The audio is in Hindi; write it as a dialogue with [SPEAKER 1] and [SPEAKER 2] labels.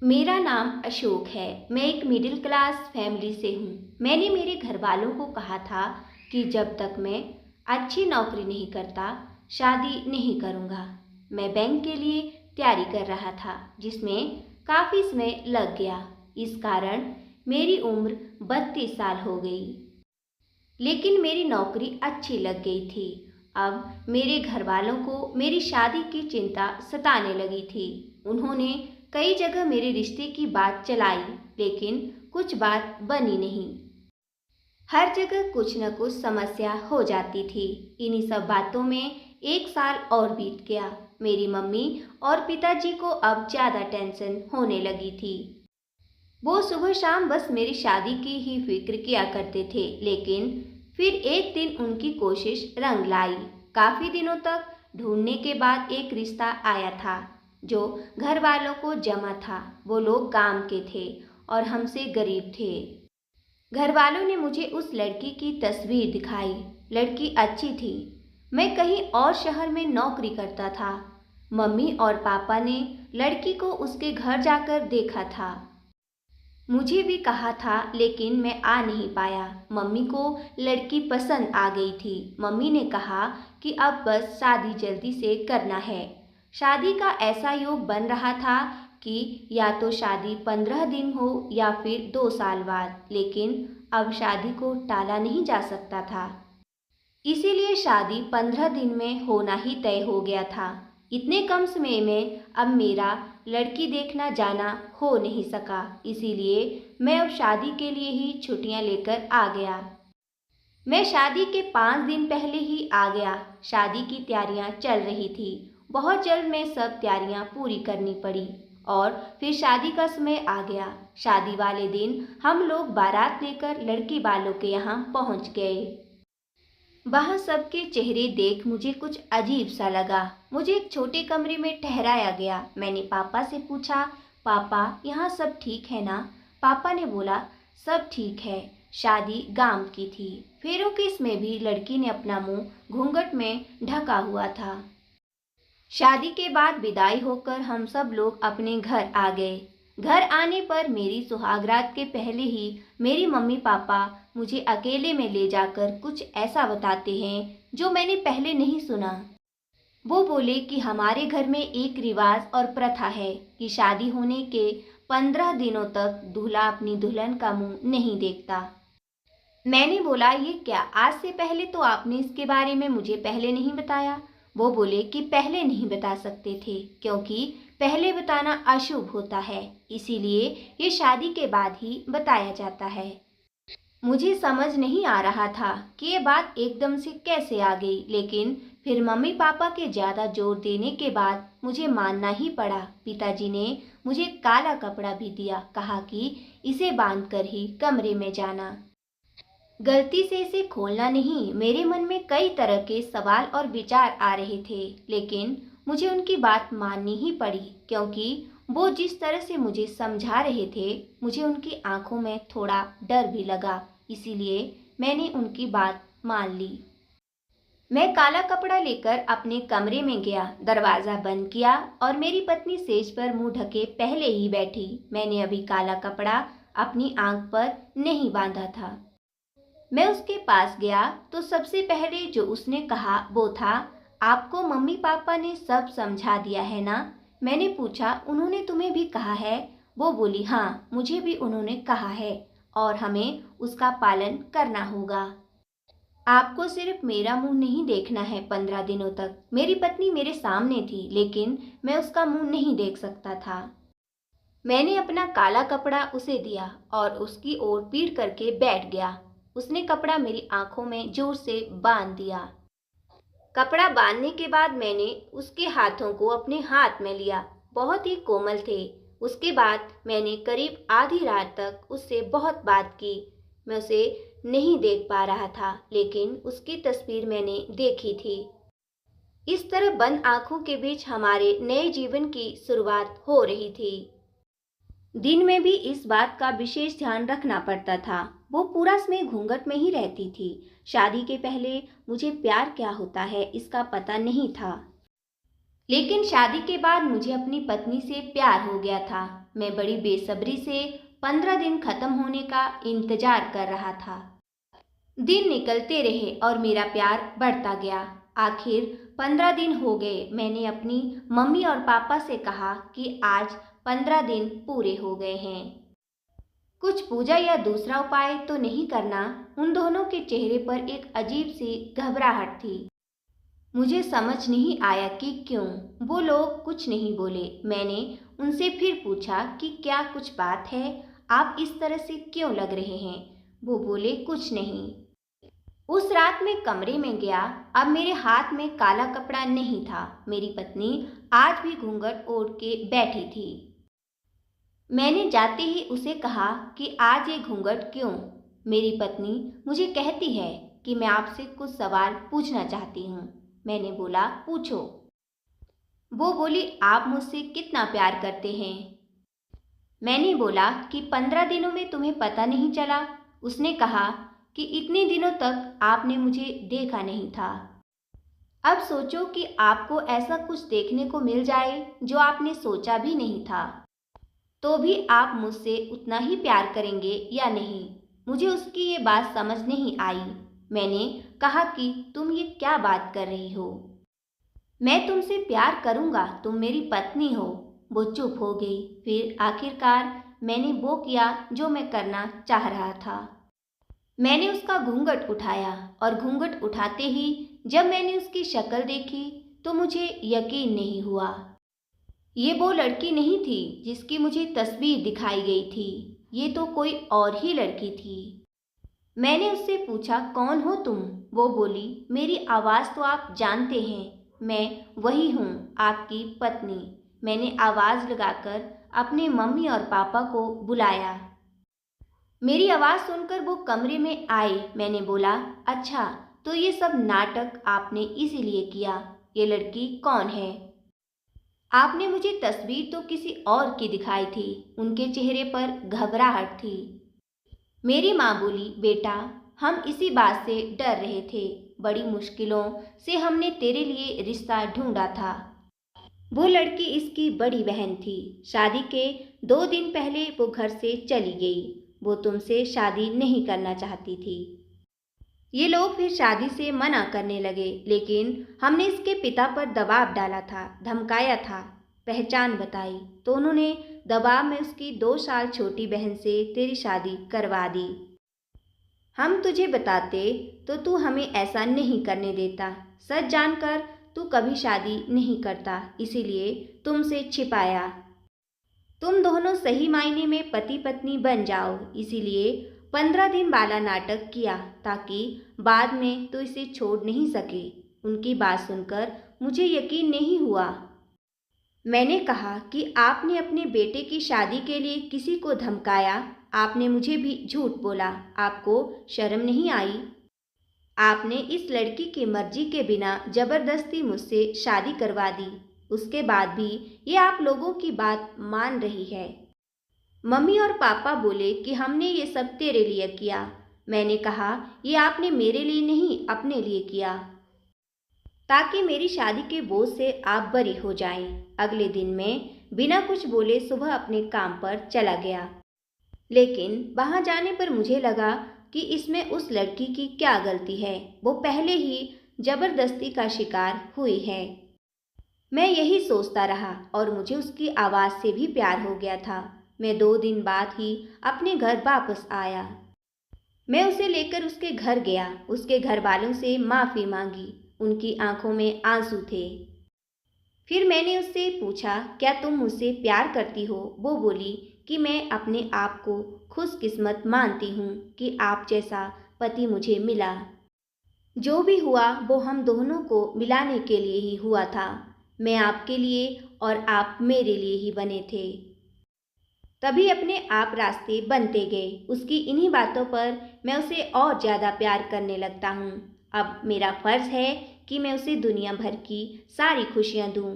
[SPEAKER 1] मेरा नाम अशोक है। मैं एक मिडिल क्लास फैमिली से हूँ। मैंने मेरे घर वालों को कहा था कि जब तक मैं अच्छी नौकरी नहीं करता, शादी नहीं करूँगा। मैं बैंक के लिए तैयारी कर रहा था, जिसमें काफ़ी समय लग गया। इस कारण मेरी उम्र 32 साल हो गई। लेकिन मेरी नौकरी अच्छी लग गई थी। अब मेरे घर वालों को मेरी शादी की चिंता सताने लगी थी। उन्होंने कई जगह मेरे रिश्ते की बात चलाई, लेकिन कुछ बात बनी नहीं। हर जगह कुछ न कुछ समस्या हो जाती थी। इन्हीं सब बातों में एक साल और बीत गया। मेरी मम्मी और पिताजी को अब ज़्यादा टेंशन होने लगी थी। वो सुबह शाम बस मेरी शादी की ही फिक्र किया करते थे, लेकिन फिर एक दिन उनकी कोशिश रंग लाई। काफ़ी दिनों तक ढूंढने के बाद एक रिश्ता आया था जो घर वालों को जमा था। वो लोग गांव के थे और हमसे गरीब थे। घर वालों ने मुझे उस लड़की की तस्वीर दिखाई। लड़की अच्छी थी। मैं कहीं और शहर में नौकरी करता था। मम्मी और पापा ने लड़की को उसके घर जाकर देखा था। मुझे भी कहा था, लेकिन मैं आ नहीं पाया। मम्मी को लड़की पसंद आ गई थी। मम्मी ने कहा कि अब बस शादी जल्दी से करना है। शादी का ऐसा योग बन रहा था कि या तो शादी 15 दिन हो या फिर 2 साल बाद, लेकिन अब शादी को टाला नहीं जा सकता था। इसीलिए शादी 15 दिन में होना ही तय हो गया था। इतने कम समय में अब मेरा लड़की देखना जाना हो नहीं सका। इसीलिए मैं अब शादी के लिए ही छुट्टियां लेकर आ गया। मैं शादी के 5 दिन पहले ही आ गया। शादी की तैयारियां चल रही थी। बहुत जल्द में सब तैयारियां पूरी करनी पड़ी और फिर शादी का समय आ गया। शादी वाले दिन हम लोग बारात लेकर लड़की वालों के यहाँ पहुँच गए। वहाँ सबके चेहरे देख मुझे कुछ अजीब सा लगा। मुझे एक छोटे कमरे में ठहराया गया। मैंने पापा से पूछा, पापा यहाँ सब ठीक है ना? पापा ने बोला, सब ठीक है। शादी गांव की थी। फेरों के इसमें भी लड़की ने अपना मुंह घूंघट में ढका हुआ था। शादी के बाद विदाई होकर हम सब लोग अपने घर आ गए। घर आने पर मेरी सुहागरात के पहले ही मेरी मम्मी पापा मुझे अकेले में ले जाकर कुछ ऐसा बताते हैं जो मैंने पहले नहीं सुना। वो बोले कि हमारे घर में एक रिवाज और प्रथा है कि शादी होने के 15 दिनों तक दूल्हा अपनी दुल्हन का मुंह नहीं देखता। मैंने बोला, ये क्या? आज से पहले तो आपने इसके बारे में मुझे पहले नहीं बताया। वो बोले कि पहले नहीं बता सकते थे क्योंकि पहले बताना अशुभ होता है, इसीलिए ये शादी के बाद ही बताया जाता है। मुझे समझ नहीं आ रहा था कि ये बात एकदम से कैसे आ गई, लेकिन फिर मम्मी पापा के ज़्यादा जोर देने के बाद मुझे मानना ही पड़ा। पिताजी ने मुझे काला कपड़ा भी दिया, कहा कि इसे बांधकर ही कमरे में जाना। गलती से इसे खोलना नहीं। मेरे मन में कई तरह के सवाल और विचार आ रहे थे, लेकिन मुझे उनकी बात माननी ही पड़ी क्योंकि वो जिस तरह से मुझे समझा रहे थे, मुझे उनकी आंखों में थोड़ा डर भी लगा। इसीलिए मैंने उनकी बात मान ली। मैं काला कपड़ा लेकर अपने कमरे में गया, दरवाज़ा बंद किया और मेरी पत्नी सेज पर मुंह ढके पहले ही बैठी। मैंने अभी काला कपड़ा अपनी आंख पर नहीं बांधा था। मैं उसके पास गया तो सबसे पहले जो उसने कहा वो था, आपको मम्मी पापा ने सब समझा दिया है ना? मैंने पूछा, उन्होंने तुम्हें भी कहा है? वो बोली, हाँ मुझे भी उन्होंने कहा है और हमें उसका पालन करना होगा। आपको सिर्फ मेरा मुंह नहीं देखना है 15 दिनों तक। मेरी पत्नी मेरे सामने थी, लेकिन मैं उसका मुंह नहीं देख सकता था। मैंने अपना काला कपड़ा उसे दिया और उसकी ओर पीठ करके बैठ गया। उसने कपड़ा मेरी आंखों में जोर से बांध दिया। कपड़ा बांधने के बाद मैंने उसके हाथों को अपने हाथ में लिया। बहुत ही कोमल थे। उसके बाद मैंने करीब आधी रात तक उससे बहुत बात की। मैं उसे नहीं देख पा रहा था, लेकिन उसकी तस्वीर मैंने देखी थी। इस तरह बंद आंखों के बीच हमारे नए जीवन की शुरुआत हो रही थी। दिन में भी इस बात का विशेष ध्यान रखना पड़ता था। वो पूरा समय घूंघट में ही रहती थी। शादी के पहले मुझे प्यार क्या होता है इसका पता नहीं था, लेकिन शादी के बाद मुझे अपनी पत्नी से प्यार हो गया था। मैं बड़ी बेसब्री से 15 दिन खत्म होने का इंतजार कर रहा था। दिन निकलते रहे और मेरा प्यार बढ़ता गया। आखिर 15 दिन हो गए। मैंने अपनी मम्मी और पापा से कहा कि आज 15 दिन पूरे हो गए हैं। कुछ पूजा या दूसरा उपाय तो नहीं करना? उन दोनों के चेहरे पर एक अजीब सी घबराहट थी। मुझे समझ नहीं आया कि क्यों। वो लोग कुछ नहीं बोले। मैंने उनसे फिर पूछा कि क्या कुछ बात है? आप इस तरह से क्यों लग रहे हैं? वो बोले कुछ नहीं। उस रात मैं कमरे में गया। अब मेरे हाथ में काला कपड़ा नहीं था। मेरी पत्नी आज भी घूंघट ओढ़ के बैठी थी। मैंने जाते ही उसे कहा कि आज ये घूंघट क्यों? मेरी पत्नी मुझे कहती है कि मैं आपसे कुछ सवाल पूछना चाहती हूँ। मैंने बोला पूछो। वो बोली आप मुझसे कितना प्यार करते हैं? मैंने बोला कि 15 दिनों में तुम्हें पता नहीं चला। उसने कहा कि इतने दिनों तक आपने मुझे देखा नहीं था। अब सोचो कि आपको ऐसा कुछ देखने को मिल जाए जो आपने सोचा भी नहीं था, तो भी आप मुझसे उतना ही प्यार करेंगे या नहीं? मुझे उसकी ये बात समझ नहीं आई। मैंने कहा कि तुम ये क्या बात कर रही हो? मैं तुमसे प्यार करूँगा, तुम मेरी पत्नी हो। वो चुप हो गई। फिर आखिरकार मैंने वो किया जो मैं करना चाह रहा था। मैंने उसका घूंघट उठाया और घूंघट उठाते ही जब मैंने उसकी शक्ल देखी तो मुझे यकीन नहीं हुआ। ये वो लड़की नहीं थी जिसकी मुझे तस्वीर दिखाई गई थी। ये तो कोई और ही लड़की थी। मैंने उससे पूछा कौन हो तुम? वो बोली मेरी आवाज़ तो आप जानते हैं, मैं वही हूँ, आपकी पत्नी। मैंने आवाज़ लगाकर अपने मम्मी और पापा को बुलाया। मेरी आवाज़ सुनकर वो कमरे में आए। मैंने बोला अच्छा, तो ये सब नाटक आपने इसीलिए किया। ये लड़की कौन है? आपने मुझे तस्वीर तो किसी और की दिखाई थी। उनके चेहरे पर घबराहट थी। मेरी माँ बोली बेटा, हम इसी बात से डर रहे थे। बड़ी मुश्किलों से हमने तेरे लिए रिश्ता ढूंढा था। वो लड़की इसकी बड़ी बहन थी। शादी के 2 दिन पहले वो घर से चली गई। वो तुमसे शादी नहीं करना चाहती थी। ये लोग फिर शादी से मना करने लगे, लेकिन हमने इसके पिता पर दबाव डाला था, धमकाया था, पहचान बताई तो उन्होंने दबाव में उसकी 2 साल छोटी बहन से तेरी शादी करवा दी। हम तुझे बताते तो तू हमें ऐसा नहीं करने देता। सच जानकर तू कभी शादी नहीं करता, इसीलिए तुमसे छिपाया। तुम दोनों सही मायने में पति पत्नी बन जाओ, इसीलिए 15 दिन वाला नाटक किया ताकि बाद में तो इसे छोड़ नहीं सके। उनकी बात सुनकर मुझे यकीन नहीं हुआ। मैंने कहा कि आपने अपने बेटे की शादी के लिए किसी को धमकाया। आपने मुझे भी झूठ बोला। आपको शर्म नहीं आई? आपने इस लड़की की मर्जी के बिना जबरदस्ती मुझसे शादी करवा दी। उसके बाद भी ये आप लोगों की बात मान रही है। मम्मी और पापा बोले कि हमने ये सब तेरे लिए किया। मैंने कहा ये आपने मेरे लिए नहीं, अपने लिए किया, ताकि मेरी शादी के बोझ से आप बरी हो जाएं। अगले दिन मैं बिना कुछ बोले सुबह अपने काम पर चला गया, लेकिन वहां जाने पर मुझे लगा कि इसमें उस लड़की की क्या गलती है। वो पहले ही जबरदस्ती का शिकार हुई है। मैं यही सोचता रहा और मुझे उसकी आवाज़ से भी प्यार हो गया था। मैं 2 दिन बाद ही अपने घर वापस आया। मैं उसे लेकर उसके घर गया। उसके घर वालों से माफ़ी मांगी। उनकी आंखों में आंसू थे। फिर मैंने उससे पूछा क्या तुम मुझसे प्यार करती हो? वो बोली कि मैं अपने आप को खुशकिस्मत मानती हूँ कि आप जैसा पति मुझे मिला। जो भी हुआ वो हम दोनों को मिलाने के लिए ही हुआ था। मैं आपके लिए और आप मेरे लिए ही बने थे। तभी अपने आप रास्ते बनते गए। उसकी इन्हीं बातों पर मैं उसे और ज़्यादा प्यार करने लगता हूँ। अब मेरा फ़र्ज़ है कि मैं उसे दुनिया भर की सारी खुशियाँ दूँ।